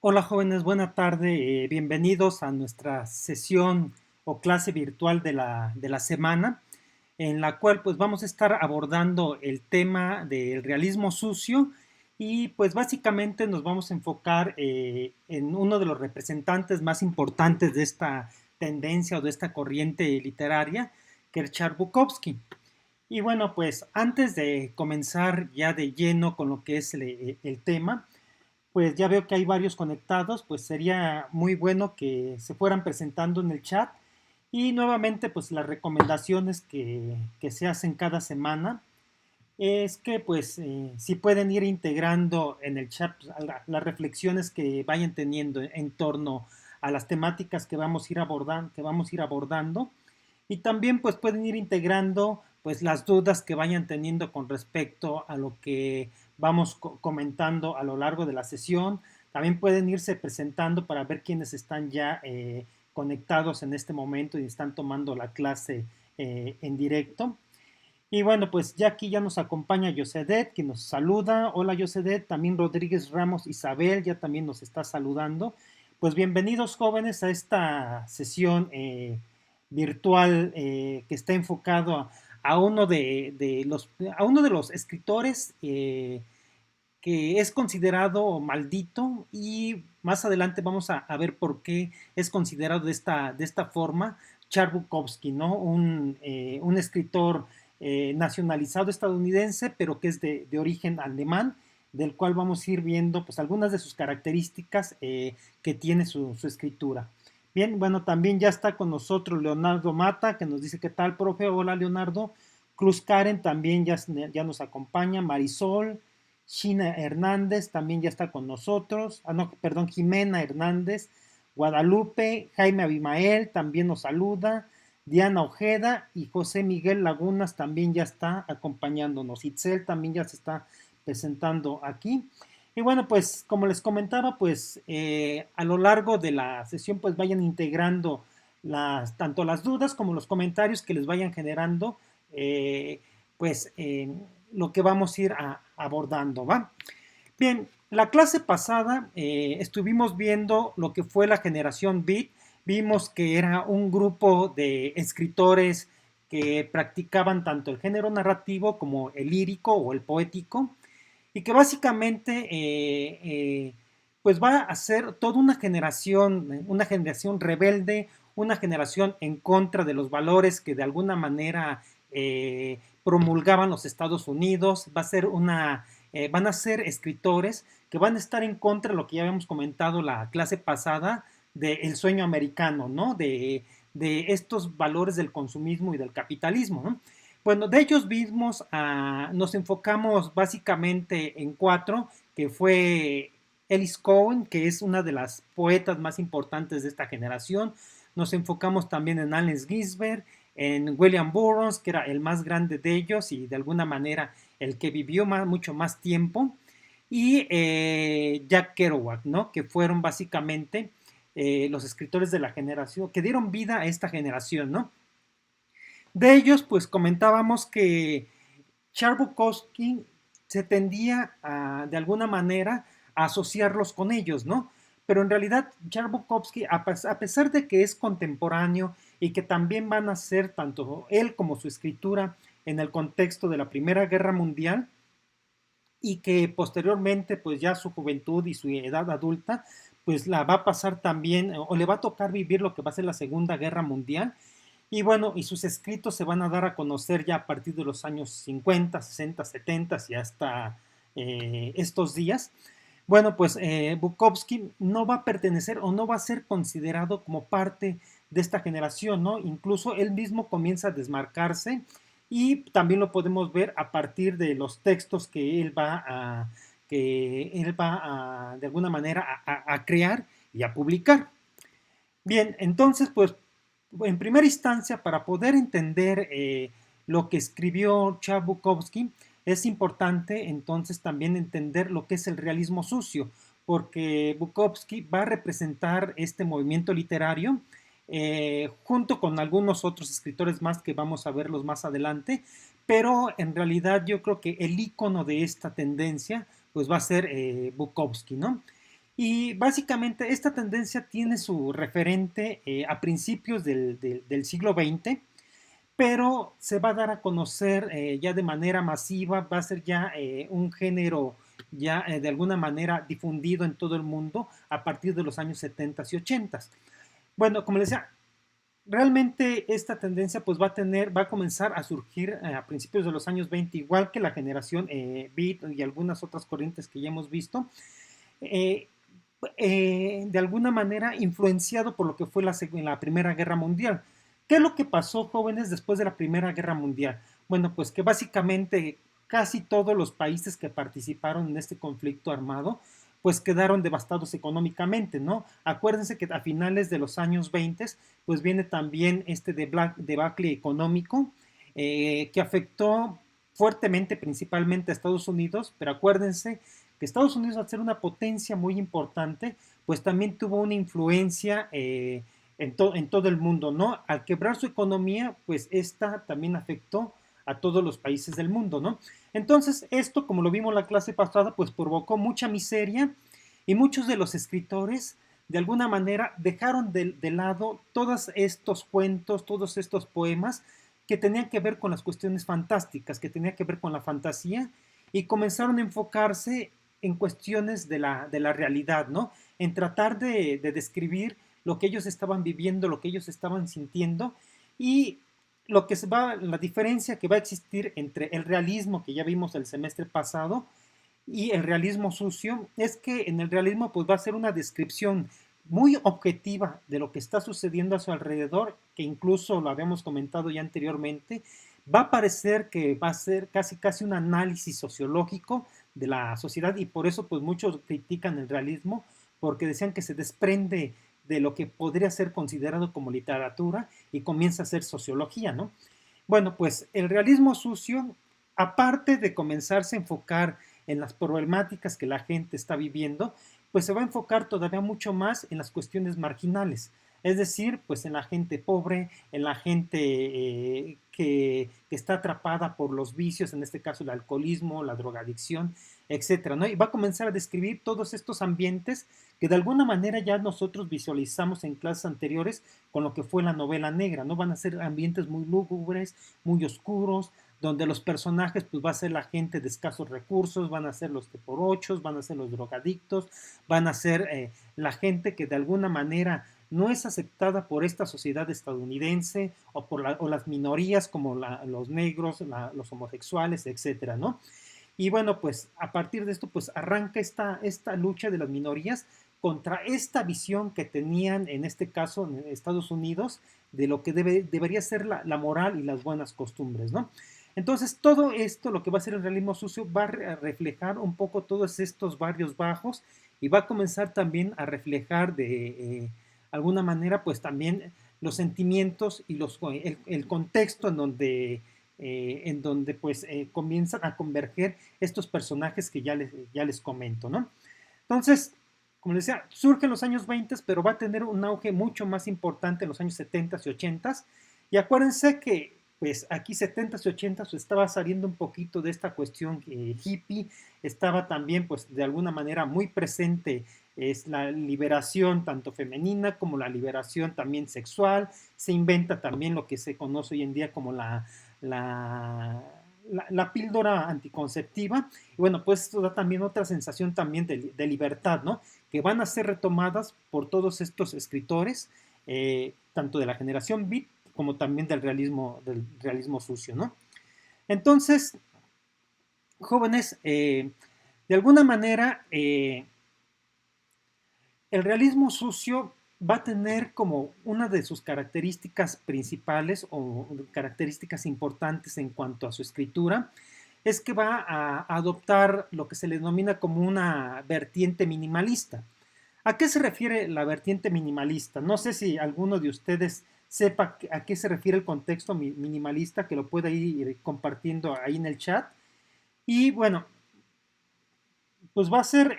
Hola jóvenes, buena tarde, bienvenidos a nuestra sesión o clase virtual de la semana, en la cual pues vamos a estar abordando el tema del realismo sucio y pues básicamente nos vamos a enfocar en uno de los representantes más importantes de esta tendencia o de esta corriente literaria, que es Charles Bukowski. Y bueno, pues antes de comenzar ya de lleno con lo que es el tema, pues ya veo que hay varios conectados, pues sería muy bueno que se fueran presentando en el chat y nuevamente pues las recomendaciones que se hacen cada semana es que pues si pueden ir integrando en el chat pues, las reflexiones que vayan teniendo en torno a las temáticas que vamos a ir abordando y también pues pueden ir integrando pues las dudas que vayan teniendo con respecto a lo que vamos comentando a lo largo de la sesión. También pueden irse presentando para ver quiénes están ya conectados en este momento y están tomando la clase en directo. Y bueno, pues ya aquí ya nos acompaña Yosedet, que nos saluda. Hola Yosedet, también Rodríguez Ramos Isabel ya también nos está saludando. Pues bienvenidos jóvenes a esta sesión virtual que está enfocado a uno de los escritores que es considerado maldito y más adelante vamos a ver por qué es considerado de esta forma. Charles Bukowski, ¿no? Un escritor nacionalizado estadounidense, pero que es de origen alemán, del cual vamos a ir viendo pues, algunas de sus características que tiene su escritura. Bien, bueno, también ya está con nosotros Leonardo Mata, que nos dice, ¿qué tal, profe? Hola, Leonardo. Cruz Karen también ya nos acompaña. Marisol, China Hernández también ya está con nosotros. Ah, no, perdón, Jimena Hernández. Guadalupe, Jaime Abimael también nos saluda. Diana Ojeda y José Miguel Lagunas también ya está acompañándonos. Itzel también ya se está presentando aquí. Y bueno, pues como les comentaba, pues a lo largo de la sesión pues vayan integrando tanto las dudas como los comentarios que les vayan generando, eh, pues lo que vamos a ir abordando, ¿va? Bien, la clase pasada estuvimos viendo lo que fue la generación Beat. Vimos que era un grupo de escritores que practicaban tanto el género narrativo como el lírico o el poético y que básicamente pues va a ser toda una generación rebelde, una generación en contra de los valores que de alguna manera promulgaban los Estados Unidos. Van a ser escritores que van a estar en contra de lo que ya habíamos comentado la clase pasada del sueño americano, ¿no? De estos valores del consumismo y del capitalismo, ¿no? Bueno, de ellos mismos nos enfocamos básicamente en cuatro, que fue Ellis Cohen, que es una de las poetas más importantes de esta generación. Nos enfocamos también en Allen Ginsberg, en William Burroughs, que era el más grande de ellos y de alguna manera el que vivió mucho más tiempo, y Jack Kerouac, ¿no? Que fueron básicamente los escritores de la generación, que dieron vida a esta generación, ¿no? De ellos, pues comentábamos que Charbukowski se tendía de alguna manera a asociarlos con ellos, ¿no? Pero en realidad Charbukowski, a pesar de que es contemporáneo y que también van a ser tanto él como su escritura en el contexto de la Primera Guerra Mundial, y que posteriormente, pues ya su juventud y su edad adulta, pues la va a pasar también, o le va a tocar vivir lo que va a ser la Segunda Guerra Mundial, y bueno, y sus escritos se van a dar a conocer ya a partir de los años 50, 60, 70 y hasta estos días. Bueno, pues Bukowski no va a pertenecer o no va a ser considerado como parte de esta generación, ¿no? Incluso él mismo comienza a desmarcarse y también lo podemos ver a partir de los textos que él va de alguna manera a crear y a publicar. Bien, entonces, pues, en primera instancia, para poder entender lo que escribió Charles Bukowski, es importante entonces también entender lo que es el realismo sucio, porque Bukowski va a representar este movimiento literario junto con algunos otros escritores más que vamos a verlos más adelante, pero en realidad yo creo que el icono de esta tendencia pues va a ser Bukowski, ¿no? Y básicamente esta tendencia tiene su referente a principios del siglo XX, pero se va a dar a conocer ya de manera masiva, va a ser ya un género ya de alguna manera difundido en todo el mundo a partir de los años 70 y 80. Bueno, como les decía, realmente esta tendencia pues va a comenzar a surgir a principios de los años 20, igual que la generación Beat y algunas otras corrientes que ya hemos visto, eh, de alguna manera influenciado por lo que fue la Primera Guerra Mundial. ¿Qué es lo que pasó, jóvenes, después de la Primera Guerra Mundial? Bueno, pues que básicamente casi todos los países que participaron en este conflicto armado, pues quedaron devastados económicamente, ¿no? Acuérdense que a finales de los años 20, pues viene también este debacle económico que afectó fuertemente principalmente a Estados Unidos, pero acuérdense que Estados Unidos, al ser una potencia muy importante, pues también tuvo una influencia en todo el mundo, ¿no? Al quebrar su economía, pues esta también afectó a todos los países del mundo, ¿no? Entonces, esto, como lo vimos en la clase pasada, pues provocó mucha miseria y muchos de los escritores, de alguna manera, dejaron de lado todos estos cuentos, todos estos poemas que tenían que ver con las cuestiones fantásticas, que tenían que ver con la fantasía, y comenzaron a enfocarse en cuestiones de la realidad, ¿no? En tratar de describir lo que ellos estaban viviendo, lo que ellos estaban sintiendo, y la diferencia que va a existir entre el realismo que ya vimos el semestre pasado y el realismo sucio es que en el realismo pues va a ser una descripción muy objetiva de lo que está sucediendo a su alrededor, que incluso lo habíamos comentado ya anteriormente, va a parecer que va a ser casi un análisis sociológico de la sociedad, y por eso pues muchos critican el realismo porque decían que se desprende de lo que podría ser considerado como literatura y comienza a ser sociología, ¿no? Bueno, pues el realismo sucio, aparte de comenzarse a enfocar en las problemáticas que la gente está viviendo, pues se va a enfocar todavía mucho más en las cuestiones marginales, es decir, pues en la gente pobre, en la gente que está atrapada por los vicios, en este caso el alcoholismo, la drogadicción, etcétera, ¿no? Y va a comenzar a describir todos estos ambientes que de alguna manera ya nosotros visualizamos en clases anteriores con lo que fue la novela negra, ¿no? Van a ser ambientes muy lúgubres, muy oscuros, donde los personajes pues va a ser la gente de escasos recursos, van a ser los que por ochos, van a ser los drogadictos, van a ser la gente que de alguna manera no es aceptada por esta sociedad estadounidense o las minorías como los negros, los homosexuales, etcétera, ¿no? Y bueno, pues a partir de esto pues arranca esta lucha de las minorías contra esta visión que tenían en este caso en Estados Unidos de lo que debería ser la moral y las buenas costumbres, ¿no? Entonces, todo esto, lo que va a ser el realismo sucio, va a reflejar un poco todos estos barrios bajos y va a comenzar también a reflejar de alguna manera, pues también los sentimientos y el contexto en donde pues comienzan a converger estos personajes que ya les comento, ¿no? Entonces, como les decía, surge en los años 20, pero va a tener un auge mucho más importante en los años 70 y 80. Y acuérdense que pues aquí 70 y 80 pues, estaba saliendo un poquito de esta cuestión hippie, estaba también pues de alguna manera muy presente es la liberación tanto femenina como la liberación también sexual, se inventa también lo que se conoce hoy en día como la, la píldora anticonceptiva, y bueno, pues esto da también otra sensación también de libertad, ¿no? Que van a ser retomadas por todos estos escritores, tanto de la generación beat como también del realismo sucio, ¿no? Entonces, jóvenes, de alguna manera, el realismo sucio va a tener como una de sus características principales o características importantes en cuanto a su escritura, es que va a adoptar lo que se le denomina como una vertiente minimalista. ¿A qué se refiere la vertiente minimalista? No sé si alguno de ustedes sepa a qué se refiere el contexto minimalista, que lo pueda ir compartiendo ahí en el chat. Y bueno, pues va a ser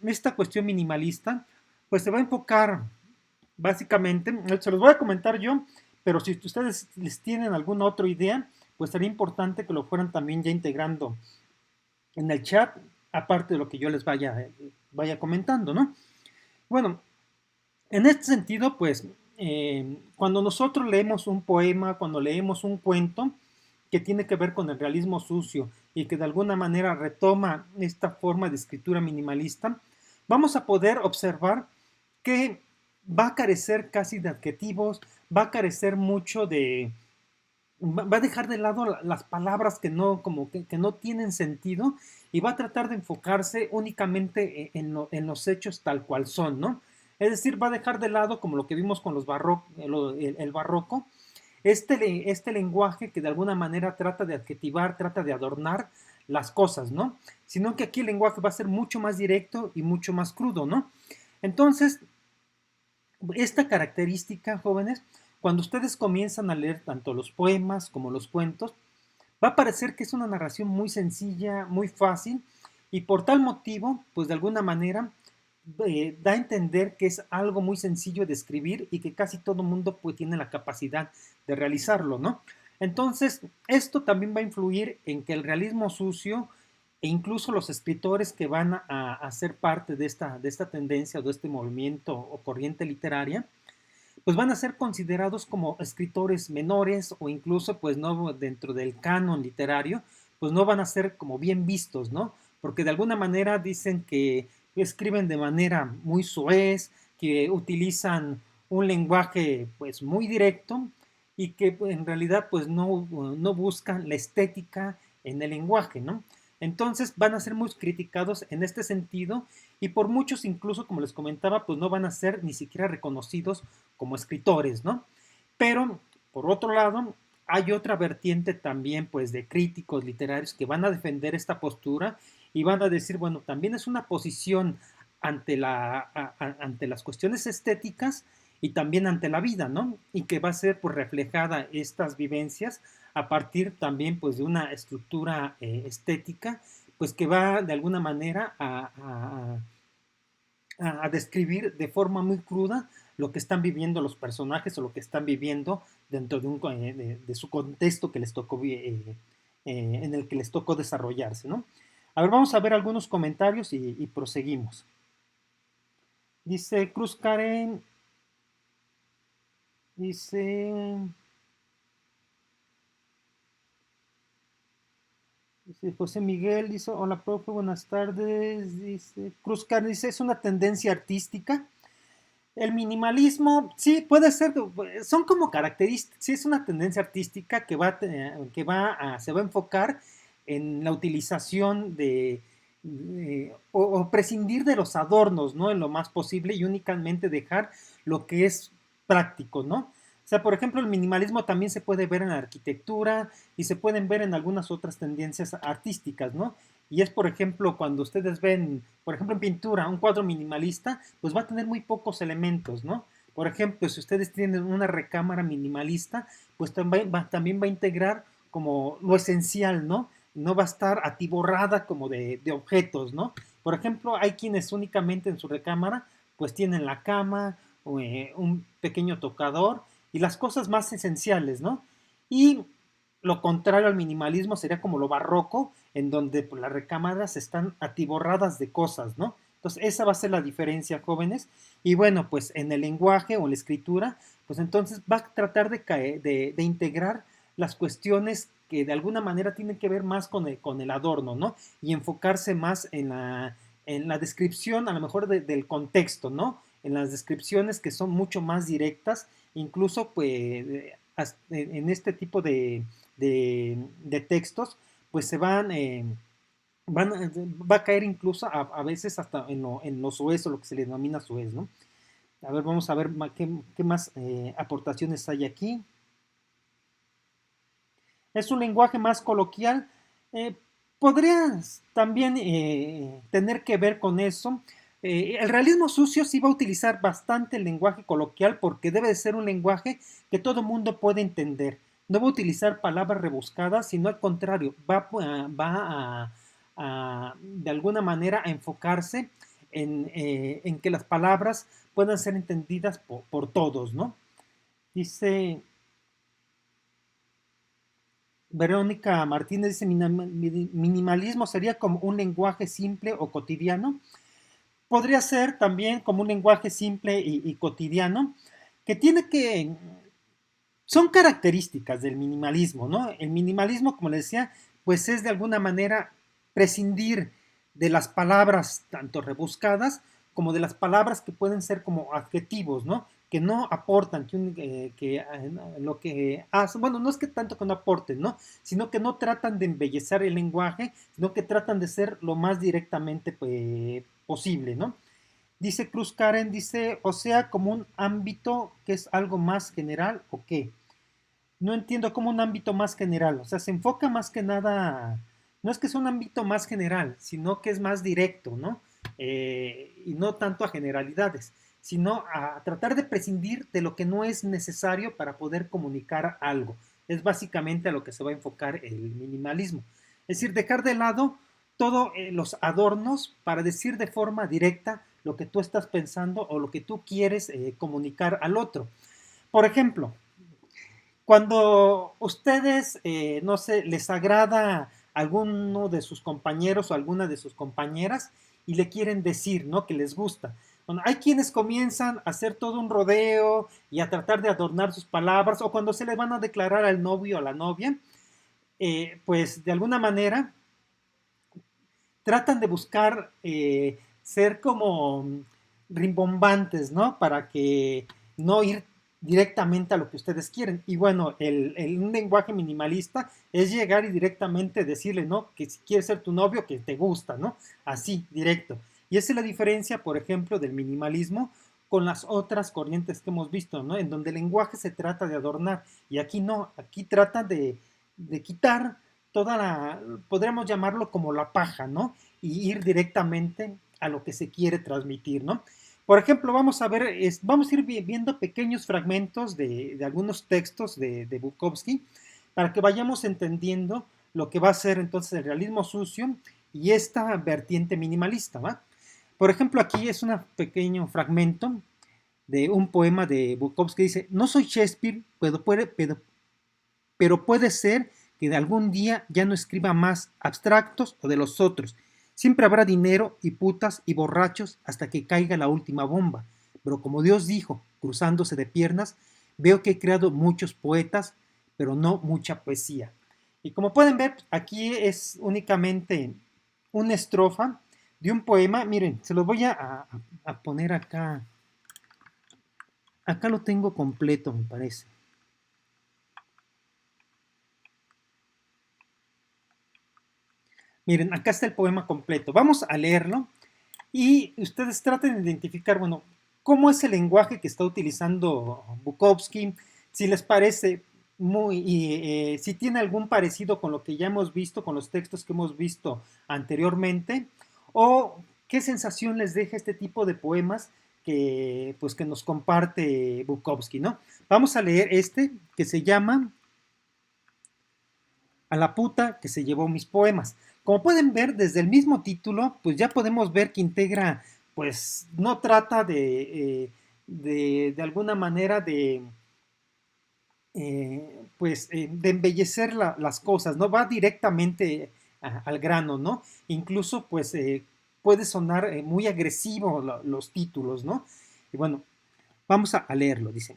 esta cuestión minimalista, pues se va a enfocar básicamente, se los voy a comentar yo, pero si ustedes les tienen alguna otra idea, pues sería importante que lo fueran también ya integrando en el chat, aparte de lo que yo les vaya comentando, ¿no? Bueno, en este sentido, pues, cuando nosotros leemos un poema, cuando leemos un cuento que tiene que ver con el realismo sucio y que de alguna manera retoma esta forma de escritura minimalista, vamos a poder observar que va a carecer casi de adjetivos, va a carecer mucho de, va a dejar de lado las palabras que no, como que no tienen sentido y va a tratar de enfocarse únicamente en los hechos tal cual son, ¿no? Es decir, va a dejar de lado, como lo que vimos con los el barroco, este lenguaje que de alguna manera trata de adjetivar, trata de adornar las cosas, ¿no? Sino que aquí el lenguaje va a ser mucho más directo y mucho más crudo, ¿no? Entonces, esta característica, jóvenes, cuando ustedes comienzan a leer tanto los poemas como los cuentos, va a parecer que es una narración muy sencilla, muy fácil, y por tal motivo, pues de alguna manera, da a entender que es algo muy sencillo de escribir y que casi todo mundo pues, tiene la capacidad de realizarlo, ¿no? Entonces, esto también va a influir en que el realismo sucio e incluso los escritores que van a ser parte de esta tendencia o de este movimiento o corriente literaria, pues van a ser considerados como escritores menores o incluso pues no dentro del canon literario, pues no van a ser como bien vistos, ¿no? Porque de alguna manera dicen que escriben de manera muy soez, que utilizan un lenguaje pues muy directo y que pues, en realidad pues no buscan la estética en el lenguaje, ¿no? Entonces van a ser muy criticados en este sentido y por muchos incluso, como les comentaba, pues no van a ser ni siquiera reconocidos como escritores, ¿no? Pero, por otro lado, hay otra vertiente también, pues, de críticos literarios que van a defender esta postura y van a decir, bueno, también es una posición ante, ante las cuestiones estéticas y también ante la vida, ¿no? Y que va a ser, pues, reflejada estas vivencias a partir también, pues, de una estructura estética, pues, que va de alguna manera a describir de forma muy cruda lo que están viviendo los personajes o lo que están viviendo dentro de, de su contexto que les tocó, en el que les tocó desarrollarse, ¿no? A ver, vamos a ver algunos comentarios y proseguimos. Dice Cruz Karen, dice, dice José Miguel, dice, hola profe, buenas tardes, dice Cruz Karen, dice, es una tendencia artística. El minimalismo, sí, puede ser, son como características, sí es una tendencia artística se va a enfocar en la utilización o prescindir de los adornos, ¿no? En lo más posible y únicamente dejar lo que es práctico, ¿no? O sea, por ejemplo, el minimalismo también se puede ver en la arquitectura y se pueden ver en algunas otras tendencias artísticas, ¿no? Y es, por ejemplo, cuando ustedes ven, por ejemplo, en pintura, un cuadro minimalista, pues va a tener muy pocos elementos, ¿no? Por ejemplo, si ustedes tienen una recámara minimalista, pues también va a integrar como lo esencial, ¿no? No va a estar atiborrada como de objetos, ¿no? Por ejemplo, hay quienes únicamente en su recámara, pues tienen la cama, un pequeño tocador y las cosas más esenciales, ¿no? Y lo contrario al minimalismo sería como lo barroco, en donde pues, las recámaras están atiborradas de cosas, ¿no? Entonces, esa va a ser la diferencia, jóvenes. Y bueno, pues en el lenguaje o en la escritura, pues entonces va a tratar de integrar las cuestiones que de alguna manera tienen que ver más con el adorno, ¿no? Y enfocarse más en la descripción, a lo mejor del contexto, ¿no? En las descripciones que son mucho más directas, incluso pues en este tipo de textos, pues se va a caer incluso a veces hasta en lo soez o lo que se le denomina soez, ¿no? A ver, vamos a ver qué más aportaciones hay aquí. Es un lenguaje más coloquial. Eh, podría también tener que ver con eso. El realismo sucio sí va a utilizar bastante el lenguaje coloquial porque debe de ser un lenguaje que todo mundo puede entender. No va a utilizar palabras rebuscadas, sino al contrario, de alguna manera a enfocarse en que las palabras puedan ser entendidas por todos, ¿no? Dice, Verónica Martínez dice, minimalismo sería como un lenguaje simple o cotidiano. podría ser también como un lenguaje simple y cotidiano, que tiene que, son características del minimalismo, ¿no? El minimalismo, como les decía, pues es de alguna manera prescindir de las palabras tanto rebuscadas como de las palabras que pueden ser como adjetivos, ¿no? Que no aportan, lo que hacen, bueno, no es que tanto que no aporten, ¿no? Sino que no tratan de embellecer el lenguaje, sino que tratan de ser lo más directamente posible, ¿no? Dice Cruz Karen, dice, o sea, como un ámbito que es algo más general o qué. No entiendo como un ámbito más general, o sea, se enfoca más que nada, no es que sea un ámbito más general, sino que es más directo, ¿no? Y no tanto a generalidades, sino a tratar de prescindir de lo que no es necesario para poder comunicar algo. Es básicamente a lo que se va a enfocar el minimalismo. Es decir, dejar de lado todos los adornos para decir de forma directa lo que tú estás pensando o lo que tú quieres comunicar al otro. Por ejemplo, cuando ustedes, no sé, les agrada alguno de sus compañeros o alguna de sus compañeras y le quieren decir, ¿no? Que les gusta. Bueno, hay quienes comienzan a hacer todo un rodeo y a tratar de adornar sus palabras, o cuando se le van a declarar al novio o a la novia, pues de alguna manera tratan de buscar ser como rimbombantes, ¿no? Para que no ir directamente a lo que ustedes quieren. Y bueno, un lenguaje minimalista es llegar y directamente decirle, ¿no? Que si quieres ser tu novio, que te gusta, ¿no? Así, directo. Y esa es la diferencia, por ejemplo, del minimalismo con las otras corrientes que hemos visto, ¿no? En donde el lenguaje se trata de adornar y aquí no, aquí trata de quitar toda la, podríamos llamarlo como la paja, ¿no? Y ir directamente a lo que se quiere transmitir, ¿no? Por ejemplo, vamos a ver, vamos a ir viendo pequeños fragmentos de algunos textos de Bukowski para que vayamos entendiendo lo que va a ser entonces el realismo sucio y esta vertiente minimalista, ¿va? Por ejemplo, aquí es un pequeño fragmento de un poema de Bukowski que dice, no soy Shakespeare, pero puede ser que de algún día ya no escriba más abstractos o de los otros. Siempre habrá dinero y putas y borrachos hasta que caiga la última bomba. Pero como Dios dijo, cruzándose de piernas, veo que he creado muchos poetas, pero no mucha poesía. Y como pueden ver, aquí es únicamente una estrofa de un poema. Miren, se los voy a poner acá. Acá lo tengo completo, me parece. Miren, acá está el poema completo. Vamos a leerlo y ustedes traten de identificar, bueno, cómo es el lenguaje que está utilizando Bukowski, si les parece si tiene algún parecido con lo que ya hemos visto, con los textos que hemos visto anteriormente, o qué sensación les deja este tipo de poemas que, pues, que nos comparte Bukowski, ¿no? Vamos a leer este que se llama A la puta que se llevó mis poemas. Como pueden ver, desde el mismo título, pues ya podemos ver que integra, pues no trata de alguna manera de embellecer las cosas, ¿no? Va directamente al grano, ¿no? Incluso, pues, puede sonar muy agresivo los títulos, ¿no? Y bueno, vamos a leerlo, dicen.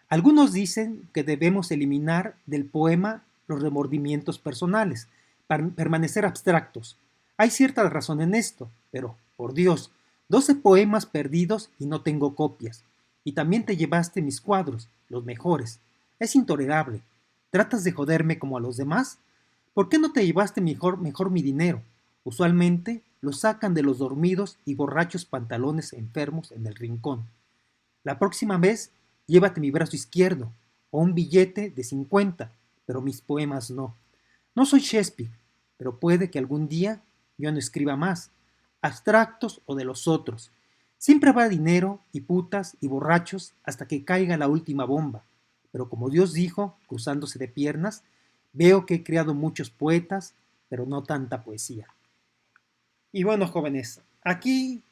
Algunos dicen que debemos eliminar del poema los remordimientos personales, para permanecer abstractos. Hay cierta razón en esto, pero, por Dios, 12 poemas perdidos y no tengo copias. Y también te llevaste mis cuadros, los mejores. Es intolerable. ¿Tratas de joderme como a los demás? ¿Por qué no te llevaste mejor mi dinero? Usualmente lo sacan de los dormidos y borrachos pantalones enfermos en el rincón. La próxima vez, llévate mi brazo izquierdo o un billete de 50, pero mis poemas no. No soy Shakespeare, pero puede que algún día yo no escriba más, abstractos o de los otros. Siempre habrá dinero y putas y borrachos hasta que caiga la última bomba. Pero como Dios dijo, cruzándose de piernas, veo que he creado muchos poetas, pero no tanta poesía. Y bueno, jóvenes, aquí,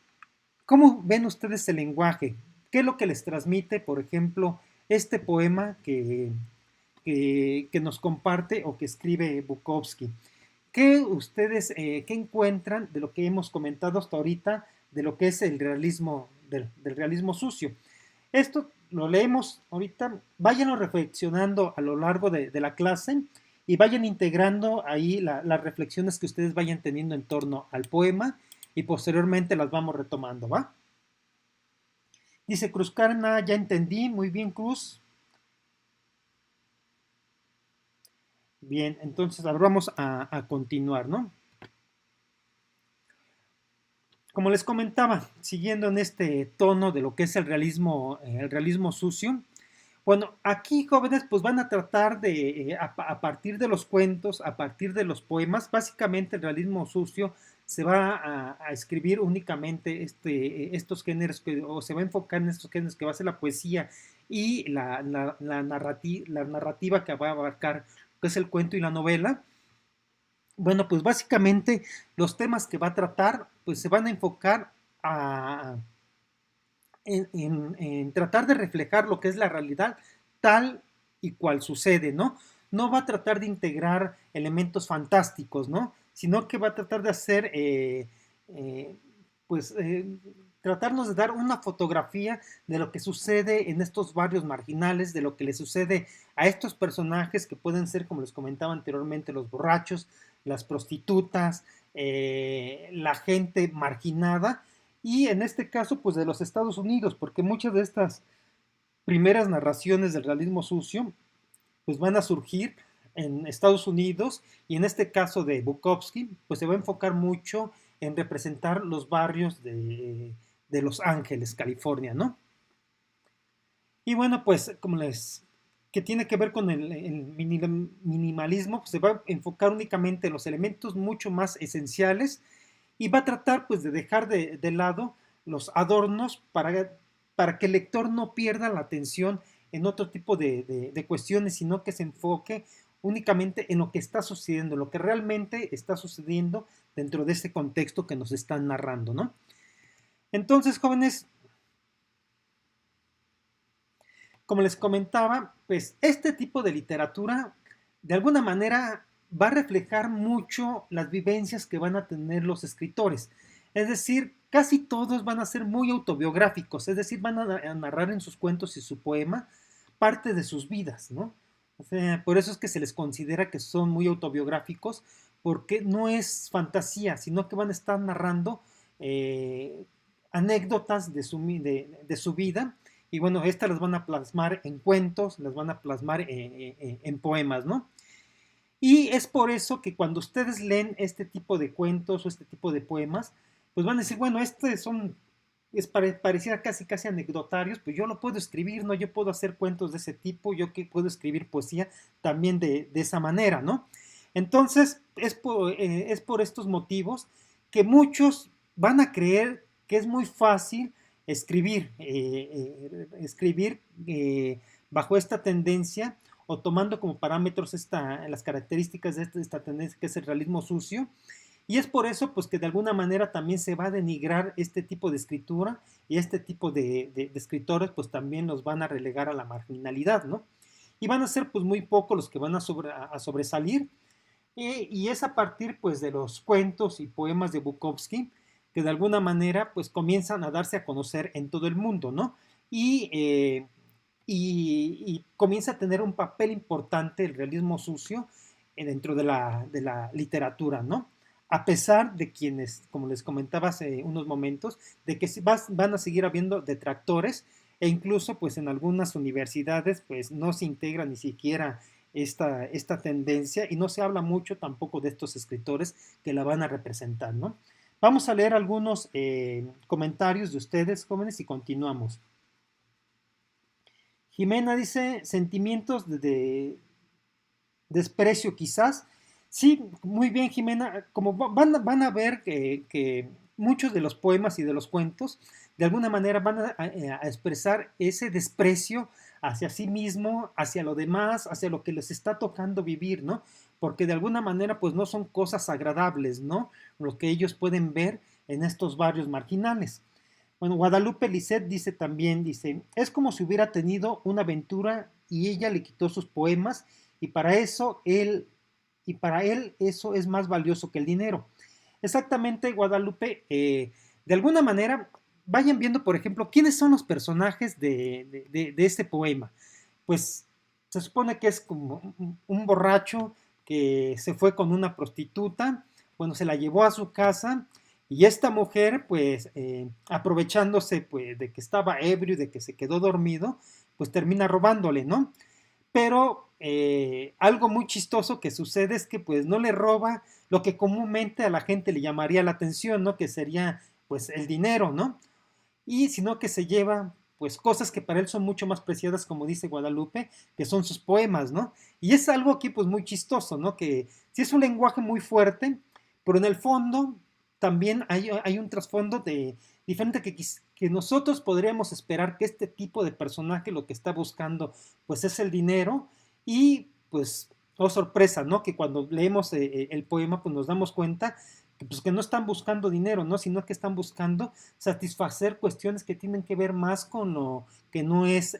¿cómo ven ustedes el lenguaje? ¿Qué es lo que les transmite, por ejemplo, este poema que nos comparte o que escribe Bukowski? ¿Qué ustedes, qué encuentran de lo que hemos comentado hasta ahorita de lo que es el realismo, del realismo sucio. Esto lo leemos ahorita, váyanlo reflexionando a lo largo de la clase y vayan integrando ahí las reflexiones que ustedes vayan teniendo en torno al poema y posteriormente las vamos retomando, ¿va? Dice Cruz Carna, ya entendí, muy bien Cruz. Bien, entonces ahora vamos a continuar, ¿no? Como les comentaba, siguiendo en este tono de lo que es el realismo sucio, bueno, aquí jóvenes pues van a tratar de, a partir de los cuentos, a partir de los poemas, básicamente el realismo sucio se va a escribir únicamente estos géneros, o se va a enfocar en estos géneros que va a ser la poesía y la narrativa que va a abarcar, que es el cuento y la novela. Bueno, pues básicamente los temas que va a tratar pues se van a enfocar a, en tratar de reflejar lo que es la realidad tal y cual sucede, ¿no? No va a tratar de integrar elementos fantásticos, ¿no? Sino que va a tratar de hacer, eh, pues, tratarnos de dar una fotografía de lo que sucede en estos barrios marginales, de lo que le sucede a estos personajes que pueden ser, como les comentaba anteriormente, los borrachos, las prostitutas, la gente marginada, y en este caso, pues de los Estados Unidos, porque muchas de estas primeras narraciones del realismo sucio, pues van a surgir en Estados Unidos y en este caso de Bukowski, pues se va a enfocar mucho en representar los barrios de Los Ángeles, California, ¿no? Y bueno, pues como les, que tiene que ver con el minimalismo, pues se va a enfocar únicamente en los elementos mucho más esenciales y va a tratar pues de dejar de lado los adornos para que el lector no pierda la atención en otro tipo de cuestiones, sino que se enfoque únicamente en lo que está sucediendo, lo que realmente está sucediendo dentro de ese contexto que nos están narrando, ¿no? Entonces, jóvenes, como les comentaba, pues este tipo de literatura de alguna manera va a reflejar mucho las vivencias que van a tener los escritores. Es decir, casi todos van a ser muy autobiográficos, es decir, van a narrar en sus cuentos y su poema parte de sus vidas, ¿no? O sea, por eso es que se les considera que son muy autobiográficos, porque no es fantasía, sino que van a estar narrando anécdotas de su vida y bueno, estas las van a plasmar en cuentos, las van a plasmar en poemas, ¿no? Y es por eso que cuando ustedes leen este tipo de cuentos o este tipo de poemas, pues van a decir, bueno, pareciera casi casi anecdotarios, pues yo lo puedo escribir, ¿no? Yo puedo hacer cuentos de ese tipo, yo que puedo escribir poesía también de esa manera, ¿no? Entonces, es por estos motivos que muchos van a creer que es muy fácil escribir bajo esta tendencia o tomando como parámetros las características de esta tendencia que es el realismo sucio. Y es por eso pues que de alguna manera también se va a denigrar este tipo de escritura y este tipo de escritores pues también los van a relegar a la marginalidad, ¿no? Y van a ser pues muy pocos los que van a sobresalir y es a partir pues de los cuentos y poemas de Bukowski que de alguna manera pues comienzan a darse a conocer en todo el mundo, ¿no? Y, eh, y comienza a tener un papel importante el realismo sucio dentro de la literatura, ¿no? A pesar de quienes, como les comentaba hace unos momentos, de que van a seguir habiendo detractores e incluso pues en algunas universidades pues no se integra ni siquiera esta tendencia y no se habla mucho tampoco de estos escritores que la van a representar, ¿no? Vamos a leer algunos comentarios de ustedes, jóvenes, y continuamos. Jimena dice, sentimientos de desprecio quizás. Sí, muy bien, Jimena. Como van a ver que muchos de los poemas y de los cuentos, de alguna manera van a expresar ese desprecio hacia sí mismo, hacia lo demás, hacia lo que les está tocando vivir, ¿no? Porque de alguna manera, pues no son cosas agradables, ¿no? Lo que ellos pueden ver en estos barrios marginales. Bueno, Guadalupe Lisset dice también, dice, es como si hubiera tenido una aventura y ella le quitó sus poemas y para él eso es más valioso que el dinero. Exactamente, Guadalupe, de alguna manera vayan viendo, por ejemplo, quiénes son los personajes de este poema. Pues se supone que es como un borracho que se fue con una prostituta, bueno, se la llevó a su casa y esta mujer, pues, aprovechándose pues, de que estaba ebrio y de que se quedó dormido, pues termina robándole, ¿no? Pero algo muy chistoso que sucede es que pues no le roba lo que comúnmente a la gente le llamaría la atención, ¿no? Que sería pues el dinero, ¿no? Y sino que se lleva pues cosas que para él son mucho más preciadas, como dice Guadalupe, que son sus poemas, ¿no? Y es algo aquí pues muy chistoso, ¿no? Que sí es un lenguaje muy fuerte, pero en el fondo también hay un trasfondo de diferente que nosotros podríamos esperar que este tipo de personaje lo que está buscando pues es el dinero y pues, oh sorpresa, ¿no? Que cuando leemos el poema pues nos damos cuenta que, pues, que no están buscando dinero, ¿no? Sino que están buscando satisfacer cuestiones que tienen que ver más con lo que no es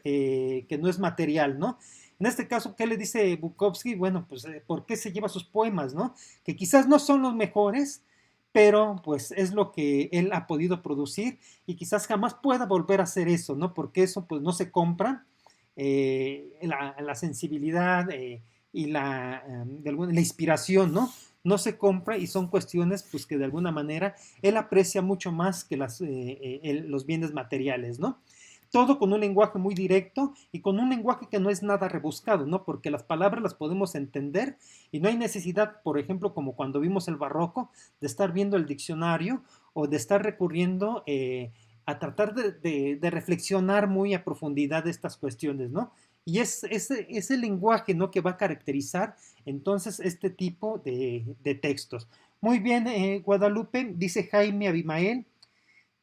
material, ¿no? En este caso, ¿qué le dice Bukowski? Bueno, pues, ¿por qué se lleva sus poemas, no? Que quizás no son los mejores, pero pues es lo que él ha podido producir y quizás jamás pueda volver a hacer eso, ¿no? Porque eso pues no se compra, la sensibilidad y la inspiración, ¿no? No se compra y son cuestiones pues que de alguna manera él aprecia mucho más que los bienes materiales, ¿no? Todo con un lenguaje muy directo y con un lenguaje que no es nada rebuscado, ¿no? Porque las palabras las podemos entender y no hay necesidad, por ejemplo, como cuando vimos el barroco, de estar viendo el diccionario o de estar recurriendo a tratar de reflexionar muy a profundidad de estas cuestiones, ¿no? Y es el lenguaje, ¿no? Que va a caracterizar entonces este tipo de textos. Muy bien, Guadalupe, dice Jaime Abimael,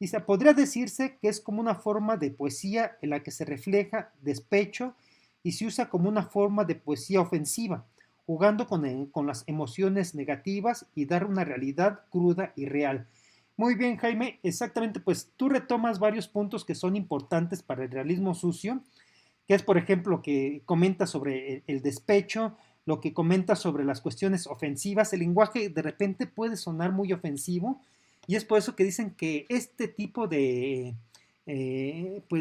dice, podría decirse que es como una forma de poesía en la que se refleja despecho y se usa como una forma de poesía ofensiva, jugando con las emociones negativas y dar una realidad cruda y real. Muy bien, Jaime, exactamente, pues tú retomas varios puntos que son importantes para el realismo sucio, que es, por ejemplo, que comenta sobre el despecho, lo que comenta sobre las cuestiones ofensivas. El lenguaje de repente puede sonar muy ofensivo y es por eso que dicen que este tipo pues,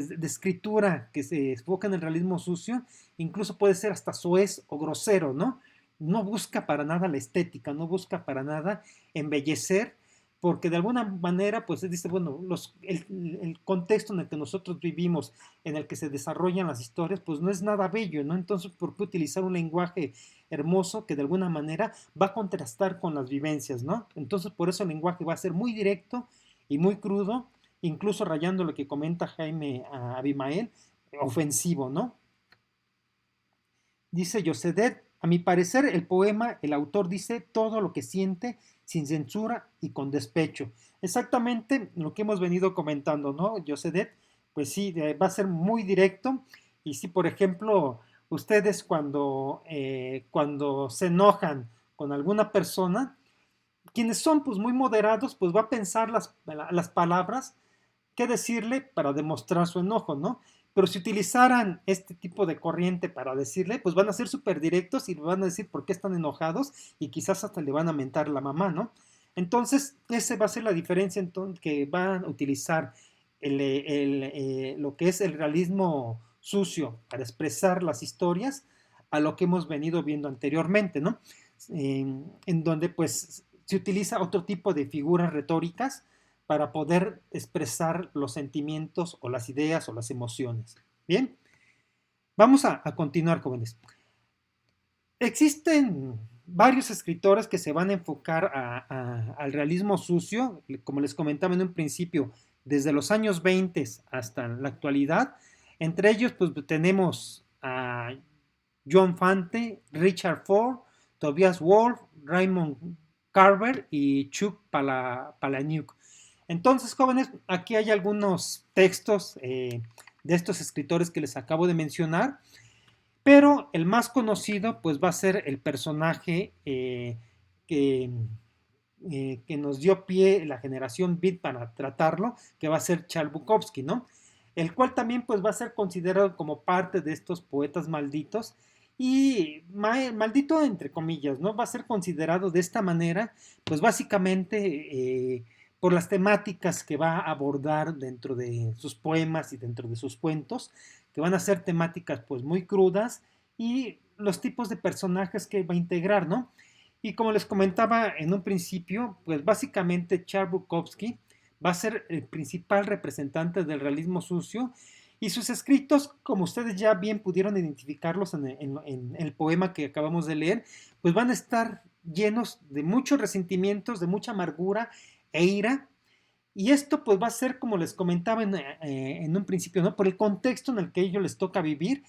de escritura que se enfoca en el realismo sucio incluso puede ser hasta soez o grosero, ¿no? No busca para nada la estética, no busca para nada embellecer, porque de alguna manera, pues dice, bueno, el contexto en el que nosotros vivimos, en el que se desarrollan las historias, pues no es nada bello, ¿no? Entonces, ¿por qué utilizar un lenguaje hermoso que de alguna manera va a contrastar con las vivencias, ¿no? Entonces, por eso el lenguaje va a ser muy directo y muy crudo, incluso rayando lo que comenta Jaime Abimael, ofensivo, ¿no? Dice Yosedet, a mi parecer el poema, el autor dice todo lo que siente sin censura y con despecho. Exactamente lo que hemos venido comentando, ¿no? Yosedet, pues sí, va a ser muy directo y si, por ejemplo, ustedes cuando se enojan con alguna persona, quienes son pues muy moderados, pues va a pensar las palabras qué decirle para demostrar su enojo, ¿no? Pero si utilizaran este tipo de corriente para decirle, pues van a ser súper directos y le van a decir por qué están enojados y quizás hasta le van a mentar la mamá, ¿no? Entonces, esa va a ser la diferencia entonces, que van a utilizar lo que es el realismo sucio para expresar las historias a lo que hemos venido viendo anteriormente, ¿no? En donde pues se utiliza otro tipo de figuras retóricas para poder expresar los sentimientos o las ideas o las emociones. Bien, vamos a continuar, jóvenes. Existen varios escritores que se van a enfocar al realismo sucio, como les comentaba en un principio, desde los años 20 hasta la actualidad. Entre ellos, pues tenemos a John Fante, Richard Ford, Tobias Wolff, Raymond Carver y Chuck Palahniuk. Entonces, jóvenes, aquí hay algunos textos de estos escritores que les acabo de mencionar, pero el más conocido pues va a ser el personaje que, que nos dio pie la generación Beat para tratarlo, que va a ser Charles Bukowski, ¿no? El cual también pues va a ser considerado como parte de estos poetas malditos y maldito entre comillas, ¿no? Va a ser considerado de esta manera, pues básicamente por las temáticas que va a abordar dentro de sus poemas y dentro de sus cuentos, que van a ser temáticas pues muy crudas y los tipos de personajes que va a integrar, ¿no? Y como les comentaba en un principio, pues básicamente Charles Bukowski va a ser el principal representante del realismo sucio y sus escritos, como ustedes ya bien pudieron identificarlos en el poema que acabamos de leer, pues van a estar llenos de muchos resentimientos, de mucha amargura e ira. Y esto pues va a ser, como les comentaba en un principio, ¿no? Por el contexto en el que ellos les toca vivir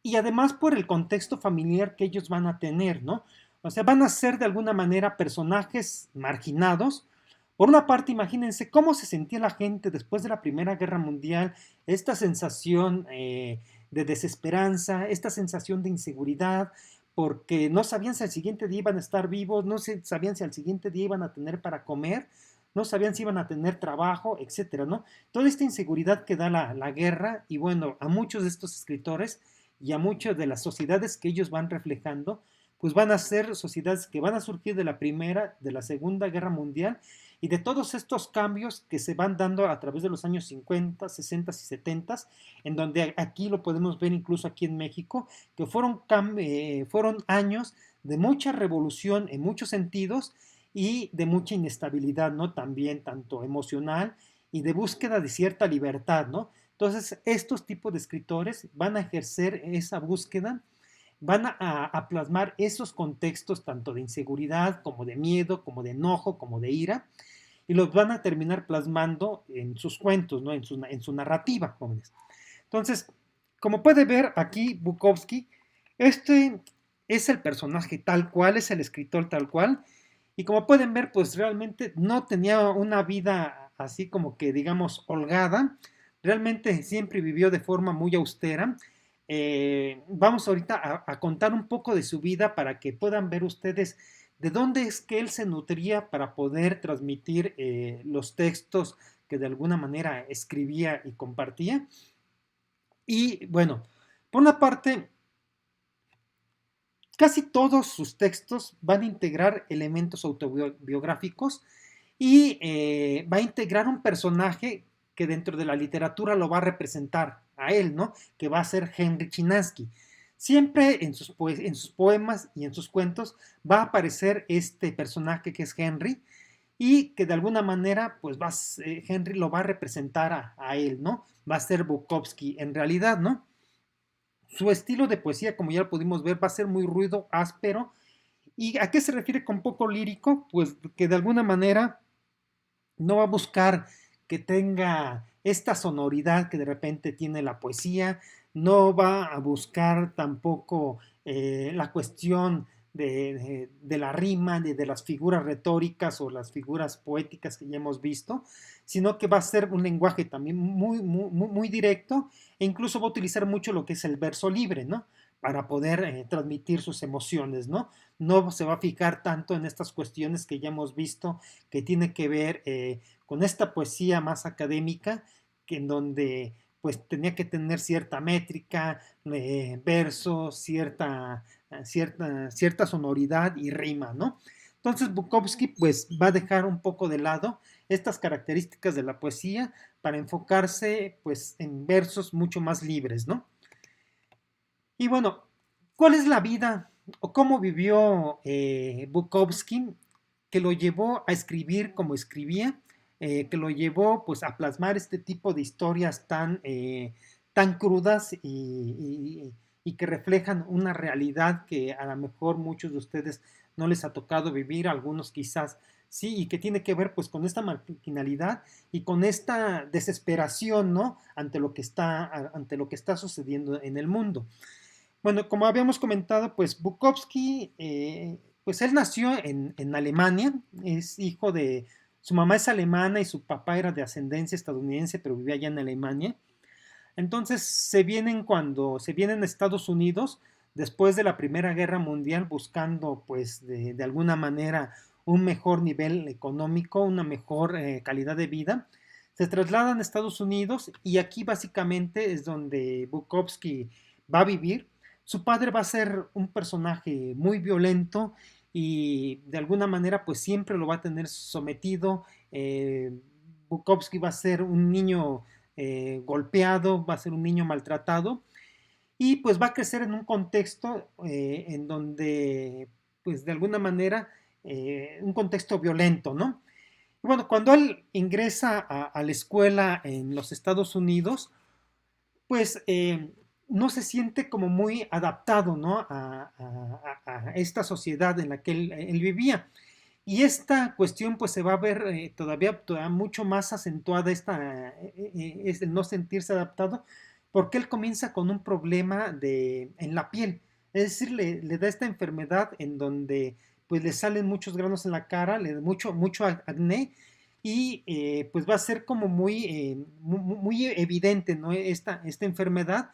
y además por el contexto familiar que ellos van a tener, ¿no? O sea, van a ser de alguna manera personajes marginados. Por una parte, imagínense cómo se sentía la gente después de la Primera Guerra Mundial, esta sensación de desesperanza, esta sensación de inseguridad, porque no sabían si al siguiente día iban a estar vivos, no sabían si al siguiente día iban a tener para comer, no sabían si iban a tener trabajo, etcétera, ¿no? Toda esta inseguridad que da la guerra, y bueno, a muchos de estos escritores y a muchas de las sociedades que ellos van reflejando, pues van a ser sociedades que van a surgir de la Primera, de la Segunda Guerra Mundial y de todos estos cambios que se van dando a través de los años 50, 60 y 70, en donde aquí lo podemos ver incluso aquí en México, que fueron años de mucha revolución en muchos sentidos y de mucha inestabilidad, ¿no? También tanto emocional y de búsqueda de cierta libertad, ¿no? Entonces, estos tipos de escritores van a ejercer esa búsqueda, van a plasmar esos contextos tanto de inseguridad como de miedo, como de enojo, como de ira, y los van a terminar plasmando en sus cuentos, ¿no? En su narrativa, jóvenes. Entonces, como puede ver aquí Bukowski, este es el personaje tal cual, es el escritor tal cual, y como pueden ver, pues realmente no tenía una vida así como que digamos holgada, realmente siempre vivió de forma muy austera. Vamos ahorita a contar un poco de su vida para que puedan ver ustedes de dónde es que él se nutría para poder transmitir los textos que de alguna manera escribía y compartía. Y bueno, por una parte, casi todos sus textos van a integrar elementos autobiográficos y va a integrar un personaje que dentro de la literatura lo va a representar a él, ¿no? Que va a ser Henry Chinaski. Siempre en sus poemas y en sus cuentos va a aparecer este personaje que es Henry y que de alguna manera, pues Henry lo va a representar a él, ¿no? Va a ser Bukowski en realidad, ¿no? Su estilo de poesía, como ya lo pudimos ver, va a ser muy ruido, áspero. ¿Y a qué se refiere con poco lírico? Pues que de alguna manera no va a buscar que tenga esta sonoridad que de repente tiene la poesía, no va a buscar tampoco la cuestión de la rima, de las figuras retóricas o las figuras poéticas que ya hemos visto, sino que va a ser un lenguaje también muy directo e incluso va a utilizar mucho lo que es el verso libre, ¿no? Para poder transmitir sus emociones, ¿no? No se va a fijar tanto en estas cuestiones que ya hemos visto que tiene que ver con esta poesía más académica, que en donde pues tenía que tener cierta métrica, versos, cierta sonoridad y rima, ¿no? Entonces Bukowski pues va a dejar un poco de lado estas características de la poesía para enfocarse pues en versos mucho más libres, ¿no? Y bueno, ¿cuál es la vida o cómo vivió Bukowski que lo llevó a escribir como escribía, que lo llevó pues a plasmar este tipo de historias tan crudas y que reflejan una realidad que a lo mejor muchos de ustedes no les ha tocado vivir, algunos quizás sí, y que tiene que ver pues con esta marginalidad y con esta desesperación, ¿no? Ante lo que está sucediendo en el mundo. Bueno, como habíamos comentado, pues Bukowski, pues él nació en Alemania, es hijo su mamá es alemana y su papá era de ascendencia estadounidense, pero vivía allá en Alemania. Entonces cuando se vienen a Estados Unidos, después de la Primera Guerra Mundial, buscando pues de alguna manera un mejor nivel económico, una mejor calidad de vida, se trasladan a Estados Unidos y aquí básicamente es donde Bukowski va a vivir. Su padre va a ser un personaje muy violento y de alguna manera pues siempre lo va a tener sometido. Bukowski va a ser un niño golpeado, va a ser un niño maltratado y pues va a crecer en un contexto en donde pues de alguna manera un contexto violento, ¿no? Y bueno, cuando él ingresa a la escuela en los Estados Unidos, pues no se siente como muy adaptado, ¿no? A esta sociedad en la que él vivía. Y esta cuestión pues se va a ver todavía mucho más acentuada, es el no sentirse adaptado, porque él comienza con un problema en la piel. Es decir, le da esta enfermedad en donde pues le salen muchos granos en la cara, le da mucho acné y pues va a ser como muy evidente, ¿no? Esta enfermedad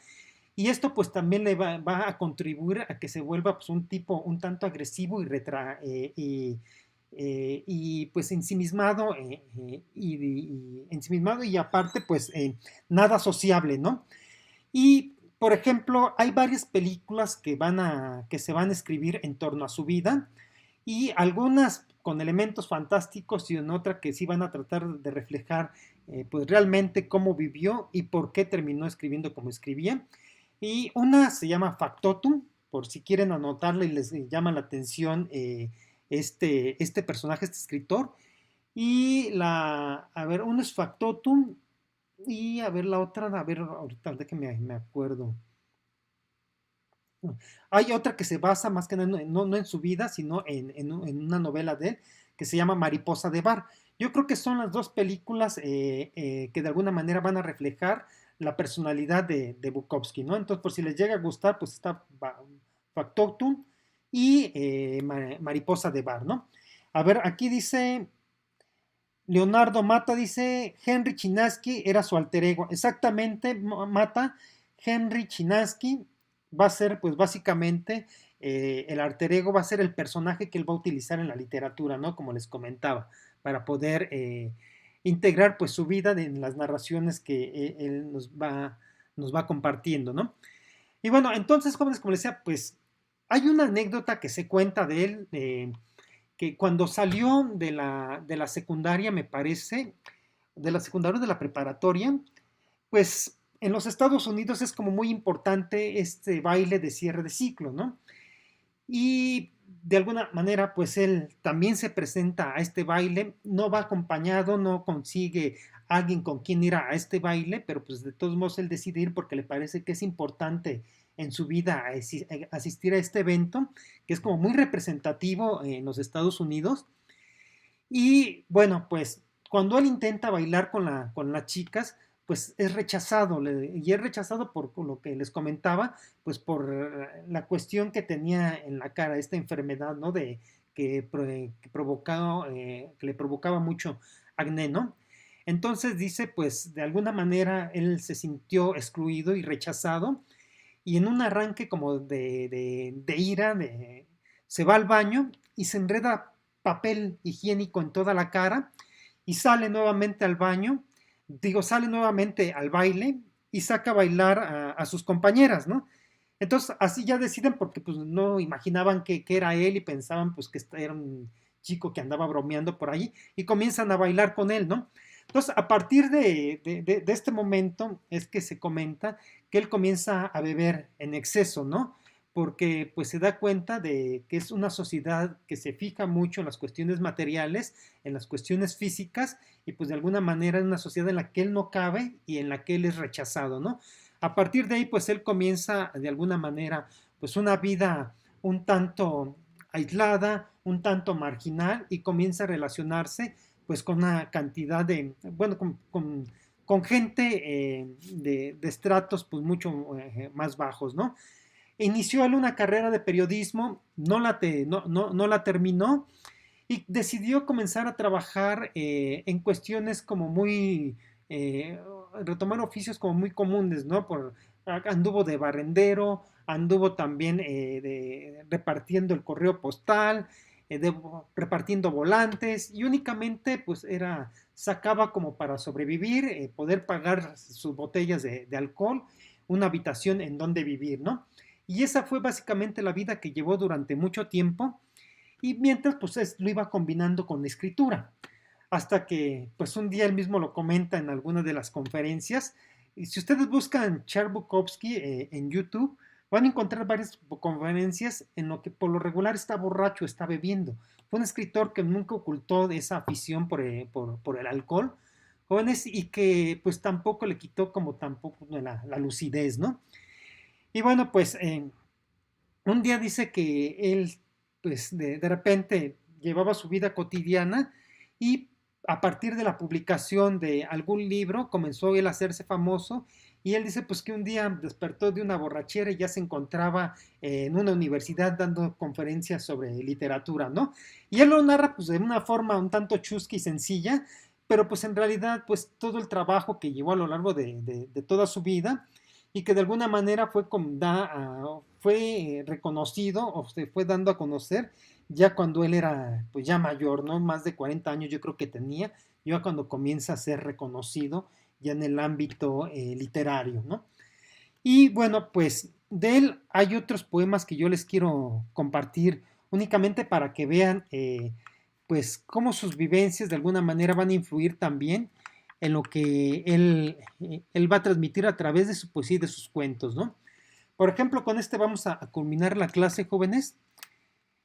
y esto pues también va a contribuir a que se vuelva pues, un tipo un tanto agresivo y pues ensimismado, ensimismado y aparte pues nada sociable, ¿no? Y por ejemplo, hay varias películas que se van a escribir en torno a su vida y algunas con elementos fantásticos y en otra que sí van a tratar de reflejar pues realmente cómo vivió y por qué terminó escribiendo como escribía. Y una se llama Factotum, por si quieren anotarla y les llama la atención este personaje, este escritor. Y a ver, uno es Factotum y a ver la otra, a ver, ahorita de que me acuerdo. Hay otra que se basa más que nada no en su vida, sino en una novela de él que se llama Mariposa de Bar. Yo creo que son las dos películas que de alguna manera van a reflejar la personalidad de Bukowski, ¿no? Entonces, por si les llega a gustar, pues está Factotum y Mariposa de Bar, ¿no? A ver, aquí dice Leonardo Mata, dice Henry Chinaski era su alter ego. Exactamente, Mata, Henry Chinaski va a ser, pues básicamente, el alter ego va a ser el personaje que él va a utilizar en la literatura, ¿no? Como les comentaba, para poder integrar, pues, su vida en las narraciones que él nos va compartiendo, ¿no? Y bueno, entonces, jóvenes, como les decía, pues, hay una anécdota que se cuenta de él, que cuando salió de la secundaria, me parece, de la secundaria de la preparatoria, pues en los Estados Unidos es como muy importante este baile de cierre de ciclo, ¿no? Y de alguna manera, pues él también se presenta a este baile, no va acompañado, no consigue alguien con quien ir a este baile, pero pues de todos modos él decide ir porque le parece que es importante en su vida asistir a este evento, que es como muy representativo en los Estados Unidos. Y bueno, pues cuando él intenta bailar con las chicas, pues es rechazado, y es rechazado por lo que les comentaba, pues por la cuestión que tenía en la cara, esta enfermedad, ¿no? Que le provocaba mucho acné, ¿no? Entonces dice, pues de alguna manera él se sintió excluido y rechazado, y en un arranque como de ira, se va al baño y se enreda papel higiénico en toda la cara y sale nuevamente al baño, digo, sale nuevamente al baile y saca a bailar a sus compañeras, ¿no? Entonces, así ya deciden porque pues no imaginaban que era él y pensaban pues que era un chico que andaba bromeando por ahí y comienzan a bailar con él, ¿no? Entonces, a partir de este momento es que se comenta que él comienza a beber en exceso, ¿no? Porque pues se da cuenta de que es una sociedad que se fija mucho en las cuestiones materiales, en las cuestiones físicas, y pues de alguna manera es una sociedad en la que él no cabe y en la que él es rechazado, ¿no? A partir de ahí, pues él comienza de alguna manera, pues una vida un tanto aislada, un tanto marginal, y comienza a relacionarse pues con una cantidad bueno, con gente de estratos pues mucho más bajos, ¿no? Inició él una carrera de periodismo, no la terminó y decidió comenzar a trabajar en cuestiones como eh, retomar oficios como muy comunes, ¿no? Anduvo de barrendero, anduvo también repartiendo el correo postal, repartiendo volantes y únicamente pues sacaba como para sobrevivir, poder pagar sus botellas de alcohol, una habitación en donde vivir, ¿no? Y esa fue básicamente la vida que llevó durante mucho tiempo. y mientras pues lo iba combinando con la escritura, hasta que pues un día él mismo lo comenta en alguna de las conferencias, y si ustedes buscan Charles Bukowski en YouTube, van a encontrar varias conferencias en lo que por lo regular está borracho, está bebiendo. Fue un escritor que nunca ocultó esa afición por el alcohol, jóvenes, y que pues tampoco le quitó como tampoco la lucidez, ¿no? Y bueno, pues un día dice que él, pues de repente llevaba su vida cotidiana y a partir de la publicación de algún libro comenzó él a hacerse famoso y él dice pues que un día despertó de una borrachera y ya se encontraba en una universidad dando conferencias sobre literatura, ¿no? Y él lo narra pues de una forma un tanto chusca y sencilla, pero pues en realidad pues todo el trabajo que llevó a lo largo de toda su vida y que de alguna manera fue reconocido o se fue dando a conocer ya cuando él era pues ya mayor, ¿no? Más de 40 años yo creo que tenía, ya cuando comienza a ser reconocido ya en el ámbito literario, ¿no? Y bueno, pues de él hay otros poemas que yo les quiero compartir únicamente para que vean pues cómo sus vivencias de alguna manera van a influir también en lo que él va a transmitir a través de su poesía y de sus cuentos, ¿no? Por ejemplo, con este vamos a culminar la clase, jóvenes.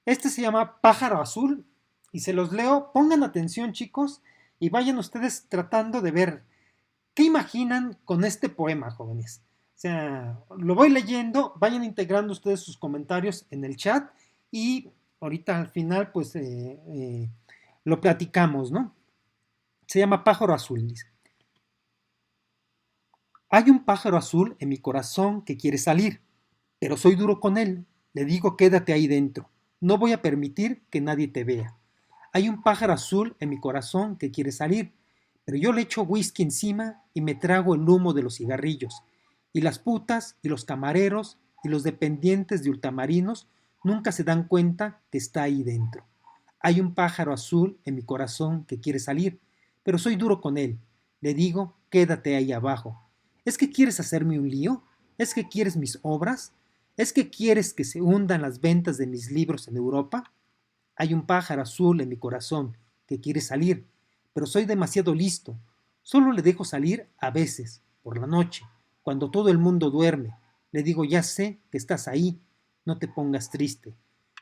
Este se llama Pájaro Azul y se los leo. Pongan atención, chicos, y vayan ustedes tratando de ver qué imaginan con este poema, jóvenes. O sea, lo voy leyendo, vayan integrando ustedes sus comentarios en el chat y ahorita al final, pues, lo platicamos, ¿no? Se llama Pájaro Azul, dice. Hay un pájaro azul en mi corazón que quiere salir, pero soy duro con él. Le digo, quédate ahí dentro. No voy a permitir que nadie te vea. Hay un pájaro azul en mi corazón que quiere salir, pero yo le echo whisky encima y me trago el humo de los cigarrillos. Y las putas y los camareros y los dependientes de ultramarinos nunca se dan cuenta que está ahí dentro. Hay un pájaro azul en mi corazón que quiere salir, pero soy duro con él. Le digo, quédate ahí abajo. ¿Es que quieres hacerme un lío? ¿Es que quieres mis obras? ¿Es que quieres que se hundan las ventas de mis libros en Europa? Hay un pájaro azul en mi corazón que quiere salir, pero soy demasiado listo. Solo le dejo salir a veces, por la noche, cuando todo el mundo duerme. Le digo, ya sé que estás ahí, no te pongas triste.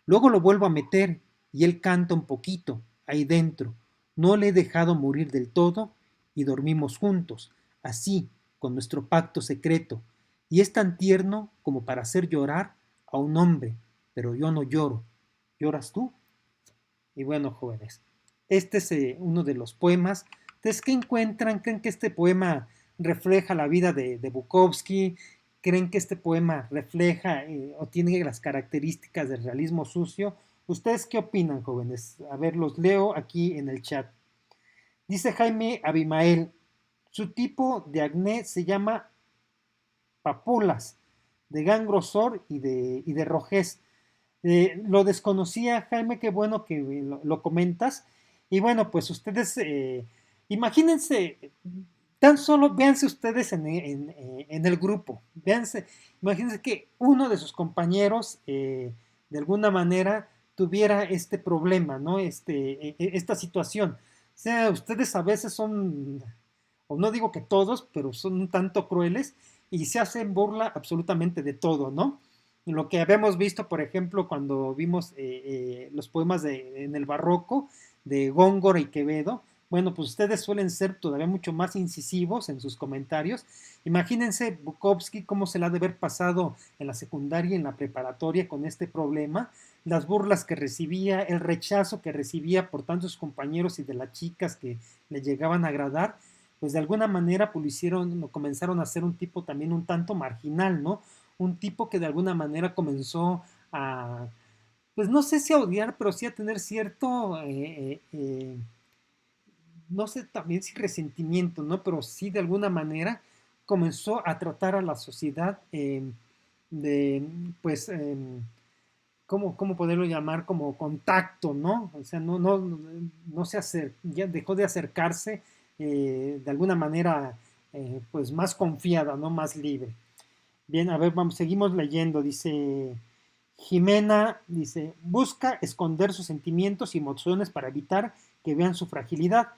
Luego lo vuelvo a meter y él canta un poquito, ahí dentro. No le he dejado morir del todo y dormimos juntos, así, con nuestro pacto secreto. Y es tan tierno como para hacer llorar a un hombre, pero yo no lloro. ¿Lloras tú? Y bueno, jóvenes, este es uno de los poemas. Entonces, ¿qué encuentran? ¿Creen que este poema refleja la vida de Bukowski? ¿Creen que este poema refleja o tiene las características del realismo sucio? ¿Ustedes qué opinan, jóvenes? A ver, los leo aquí en el chat. Dice Jaime Abimael, su tipo de acné se llama papulas, de gran grosor y de rojez. Lo desconocía, Jaime, qué bueno que lo comentas. Y bueno, pues ustedes, imagínense, tan solo véanse ustedes en el grupo, véanse, imagínense que uno de sus compañeros, de alguna manera, tuviera este problema, ¿no? Esta situación. O sea, ustedes a veces son, o no digo que todos, pero son un tanto crueles y se hacen burla absolutamente de todo, ¿no? Lo que habíamos visto, por ejemplo, cuando vimos los poemas en el barroco de Góngora y Quevedo, bueno, pues ustedes suelen ser todavía mucho más incisivos en sus comentarios. Imagínense Bukowski cómo se la ha de haber pasado en la secundaria y en la preparatoria con este problema, las burlas que recibía, el rechazo que recibía por tantos compañeros y de las chicas que le llegaban a agradar, pues de alguna manera pues lo hicieron, comenzaron a ser un tipo también un tanto marginal, ¿no? Un tipo que de alguna manera comenzó a, pues no sé si a odiar, pero sí a tener cierto, no sé también si resentimiento, ¿no? Pero sí de alguna manera comenzó a tratar a la sociedad de, pues, ¿cómo poderlo llamar? Como contacto, ¿no? O sea, no se ya dejó de acercarse de alguna manera, pues, más confiada, ¿no? Más libre. Bien, a ver, vamos, seguimos leyendo. Dice Jimena dice, busca esconder sus sentimientos y emociones para evitar que vean su fragilidad.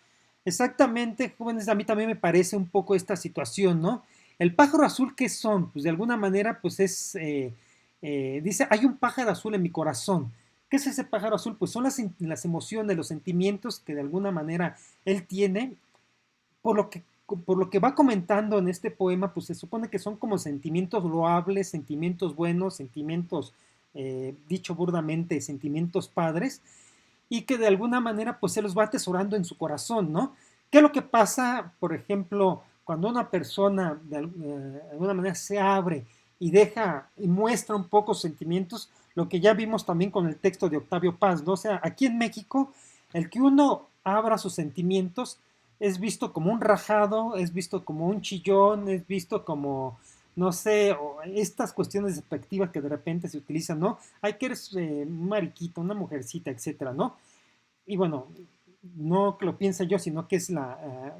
Exactamente, jóvenes, a mí también me parece un poco esta situación, ¿no? El pájaro azul, ¿qué son? Pues de alguna manera, pues dice, hay un pájaro azul en mi corazón. ¿Qué es ese pájaro azul? Pues son las emociones, los sentimientos que de alguna manera él tiene, por lo que, por lo que va comentando en este poema, pues se supone que son como sentimientos loables, sentimientos buenos, sentimientos, dicho burdamente, sentimientos padres, y que de alguna manera pues se los va atesorando en su corazón, ¿no? ¿Qué es lo que pasa, por ejemplo, cuando una persona de alguna manera se abre y deja y muestra un poco sentimientos? Lo que ya vimos también con el texto de Octavio Paz, ¿no? O sea, aquí en México, el que uno abra sus sentimientos es visto como un rajado, es visto como un chillón, es visto como, no sé, estas cuestiones despectivas que de repente se utilizan, ¿no? Hay que eres un mariquito, una mujercita, etcétera, ¿no? Y bueno, no que lo piense yo, sino que es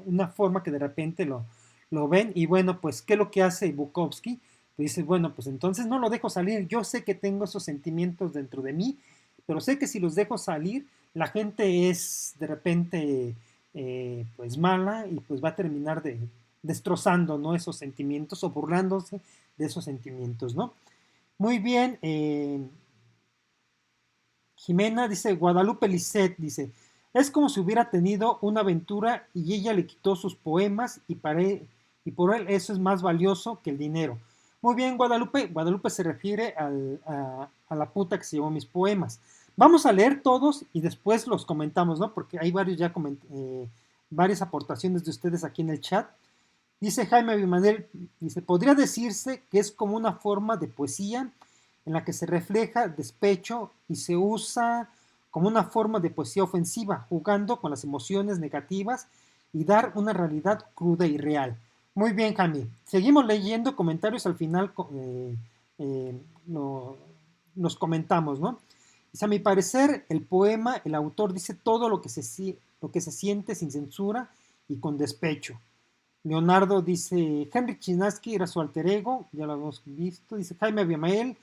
una forma que de repente lo ven. Y bueno, pues, ¿qué es lo que hace Bukowski? Pues dice, bueno, pues entonces no lo dejo salir. Yo sé que tengo esos sentimientos dentro de mí, pero sé que si los dejo salir, la gente es de repente pues mala y pues va a terminar destrozando, ¿no? Esos sentimientos o burlándose de esos sentimientos, ¿no? Muy bien, Jimena dice, Guadalupe Lisset dice, es como si hubiera tenido una aventura y ella le quitó sus poemas y por él eso es más valioso que el dinero. Muy bien, Guadalupe. Guadalupe se refiere a la puta que se llevó mis poemas. Vamos a leer todos y después los comentamos, ¿no? Porque hay varios ya varias aportaciones de ustedes aquí en el chat. Dice Jaime Abimael, dice, podría decirse que es como una forma de poesía en la que se refleja despecho y se usa como una forma de poesía ofensiva, jugando con las emociones negativas y dar una realidad cruda y real. Muy bien, Jaime. Seguimos leyendo comentarios al final, eh, lo, los comentamos, ¿no? Dice, a mi parecer, el poema, el autor dice todo lo que se siente sin censura y con despecho. Leonardo dice, Henry Chinaski era su alter ego, ya lo hemos visto. Dice Jaime Abiamael,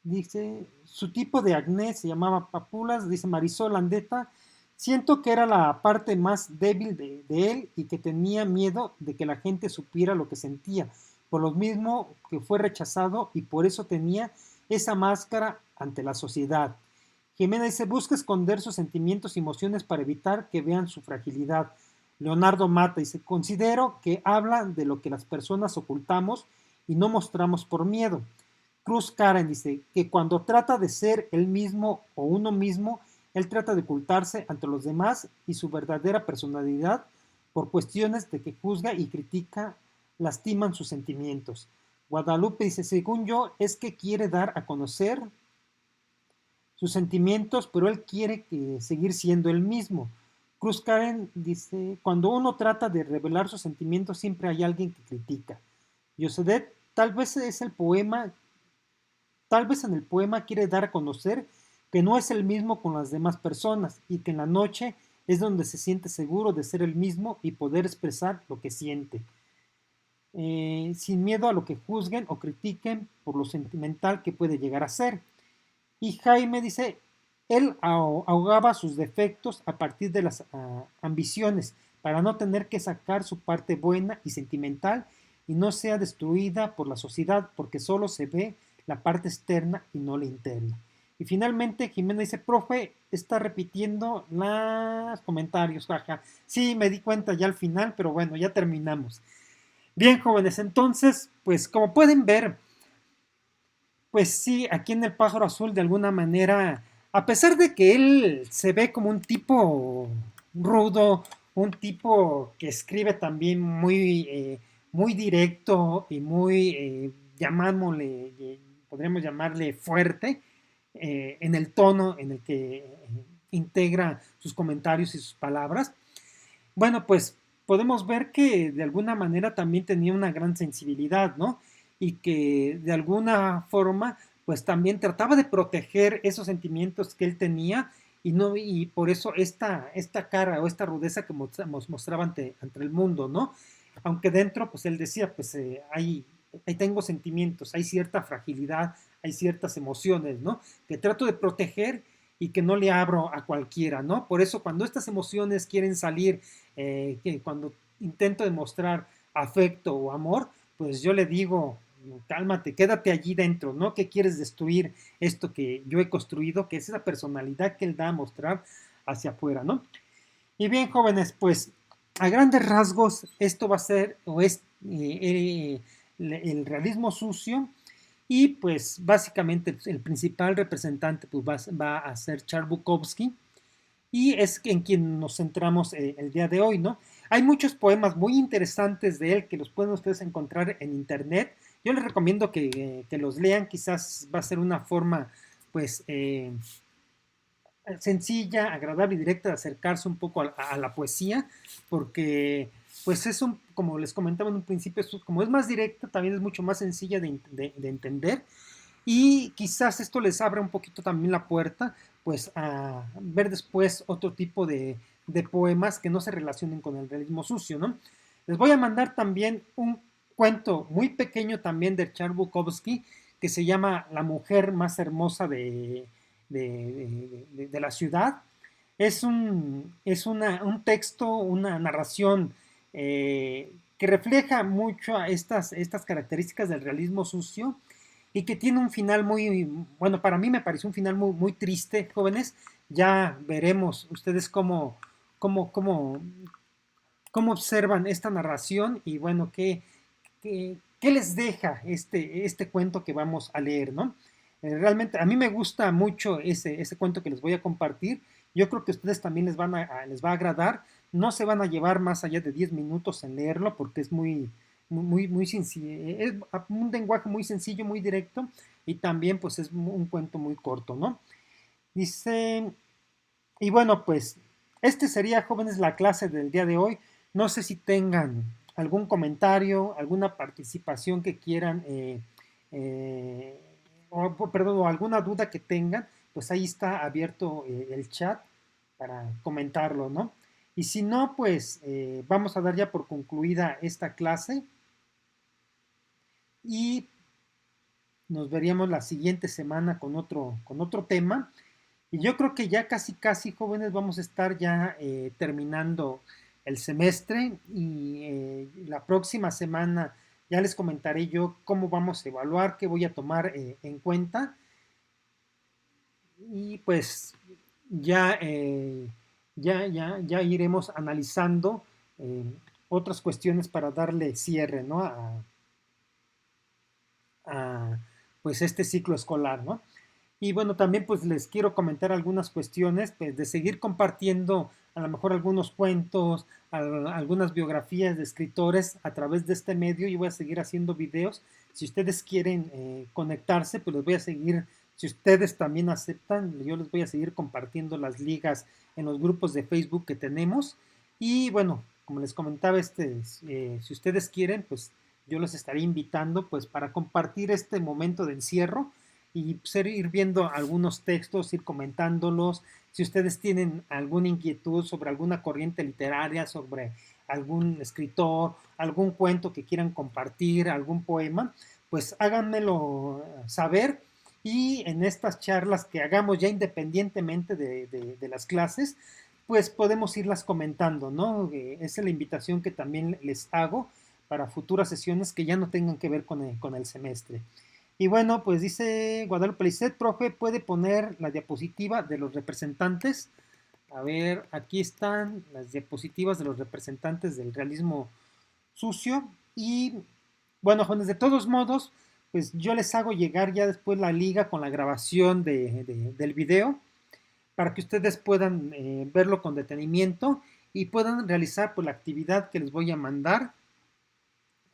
dice, su tipo de acné se llamaba papulas. Dice Marisol Andeta, siento que era la parte más débil de él y que tenía miedo de que la gente supiera lo que sentía, por lo mismo que fue rechazado y por eso tenía esa máscara ante la sociedad. Jimena dice, busca esconder sus sentimientos y emociones para evitar que vean su fragilidad. Leonardo Mata dice, considero que habla de lo que las personas ocultamos y no mostramos por miedo. Cruz Karen dice que cuando trata de ser él mismo o uno mismo, él trata de ocultarse ante los demás y su verdadera personalidad por cuestiones de que juzga y critica, lastiman sus sentimientos. Guadalupe dice, según yo, es que quiere dar a conocer sus sentimientos, pero él quiere seguir siendo él mismo. Cruz Karen dice, cuando uno trata de revelar sus sentimientos, siempre hay alguien que critica. Yosedet, tal vez en el poema quiere dar a conocer que no es el mismo con las demás personas y que en la noche es donde se siente seguro de ser el mismo y poder expresar lo que siente, sin miedo a lo que juzguen o critiquen por lo sentimental que puede llegar a ser. Y Jaime dice, él ahogaba sus defectos a partir de las ambiciones para no tener que sacar su parte buena y sentimental y no sea destruida por la sociedad porque solo se ve la parte externa y no la interna. Y finalmente Jimena dice, profe, está repitiendo los comentarios, jaja. Sí, me di cuenta ya al final, pero bueno, ya terminamos. Bien, jóvenes, entonces, pues como pueden ver, pues sí, aquí en el pájaro azul de alguna manera, a pesar de que él se ve como un tipo rudo, un tipo que escribe también muy directo y muy, llamámosle, podríamos llamarle fuerte, en el tono en el que integra sus comentarios y sus palabras, bueno, pues podemos ver que de alguna manera también tenía una gran sensibilidad, ¿no? Y que de alguna forma, pues también trataba de proteger esos sentimientos que él tenía y no y por eso esta cara o esta rudeza que mostraba ante el mundo, ¿no? Aunque dentro, pues él decía, pues ahí tengo sentimientos, hay cierta fragilidad, hay ciertas emociones, ¿no? Que trato de proteger y que no le abro a cualquiera, ¿no? Por eso cuando estas emociones quieren salir, que cuando intento demostrar afecto o amor, pues yo le digo, cálmate, quédate allí dentro, ¿no? ¿Qué quieres destruir esto que yo he construido, que es esa personalidad que él da a mostrar hacia afuera, ¿no? Y bien, jóvenes, pues a grandes rasgos esto va a ser o es el realismo sucio y pues básicamente el principal representante pues va a ser Charles Bukowski y es en quien nos centramos el día de hoy, ¿no? Hay muchos poemas muy interesantes de él que los pueden ustedes encontrar en internet. Yo les recomiendo que los lean, quizás va a ser una forma pues sencilla, agradable y directa de acercarse un poco a la poesía, porque pues es un, como les comentaba en un principio, como es más directa, también es mucho más sencilla de entender y quizás esto les abra un poquito también la puerta pues a ver después otro tipo de poemas que no se relacionen con el realismo sucio, ¿no? Les voy a mandar también un cuento muy pequeño también de Charles Bukowski que se llama La mujer más hermosa de la ciudad. Es un texto, una narración que refleja mucho a estas características del realismo sucio y que tiene un final muy, bueno, para mí me pareció un final muy, muy triste, jóvenes. Ya veremos ustedes cómo, cómo, cómo observan esta narración y bueno, qué les deja este cuento que vamos a leer, ¿no? Realmente a mí me gusta mucho ese cuento que les voy a compartir. Yo creo que a ustedes también les va a agradar. No se van a llevar más allá de 10 minutos en leerlo porque es muy sencillo. Es un lenguaje muy sencillo, muy directo y también pues es un cuento muy corto, ¿no? Dice, y bueno, pues este sería, jóvenes, la clase del día de hoy. No sé si tengan algún comentario, alguna participación que quieran, eh, perdón, o alguna duda que tengan, pues ahí está abierto el chat para comentarlo, ¿no? Y si no, pues vamos a dar ya por concluida esta clase y nos veríamos la siguiente semana con otro tema. Y yo creo que ya casi, jóvenes, vamos a estar ya terminando el semestre y la próxima semana ya les comentaré yo cómo vamos a evaluar, qué voy a tomar en cuenta y pues ya, ya iremos analizando eh, otras cuestiones para darle cierre, ¿no? A, pues este ciclo escolar, ¿no? Y bueno, también pues les quiero comentar algunas cuestiones, pues de seguir compartiendo a lo mejor algunos cuentos, algunas biografías de escritores a través de este medio y voy a seguir haciendo videos. Si ustedes quieren conectarse, pues les voy a seguir, si ustedes también aceptan, yo les voy a seguir compartiendo las ligas en los grupos de Facebook que tenemos. Y bueno, como les comentaba, si ustedes quieren, pues yo los estaré invitando pues para compartir este momento de encierro y pues, ir viendo algunos textos, ir comentándolos. Si ustedes tienen alguna inquietud sobre alguna corriente literaria, sobre algún escritor, algún cuento que quieran compartir, algún poema, pues háganmelo saber y en estas charlas que hagamos ya independientemente de las clases, pues podemos irlas comentando, ¿no? Esa es la invitación que también les hago para futuras sesiones que ya no tengan que ver con el semestre. Y bueno, pues dice Guadalupe Lisset, profe, ¿puede poner la diapositiva de los representantes? A ver, aquí están las diapositivas de los representantes del realismo sucio. Y bueno, jóvenes, de todos modos, pues yo les hago llegar ya después la liga con la grabación del video para que ustedes puedan verlo con detenimiento y puedan realizar pues, la actividad que les voy a mandar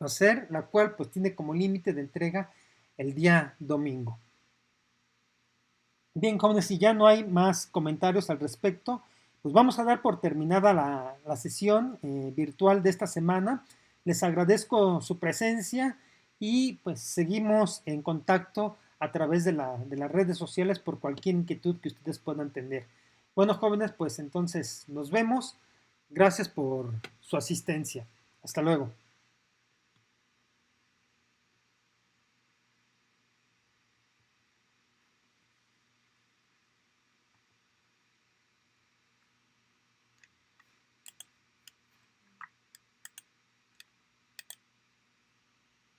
a hacer, la cual pues tiene como límite de entrega el día domingo. Bien, jóvenes, si ya no hay más comentarios al respecto, pues vamos a dar por terminada la sesión virtual de esta semana. Les agradezco su presencia y pues seguimos en contacto a través de las redes sociales por cualquier inquietud que ustedes puedan tener. Bueno, jóvenes, pues entonces nos vemos. Gracias por su asistencia. Hasta luego.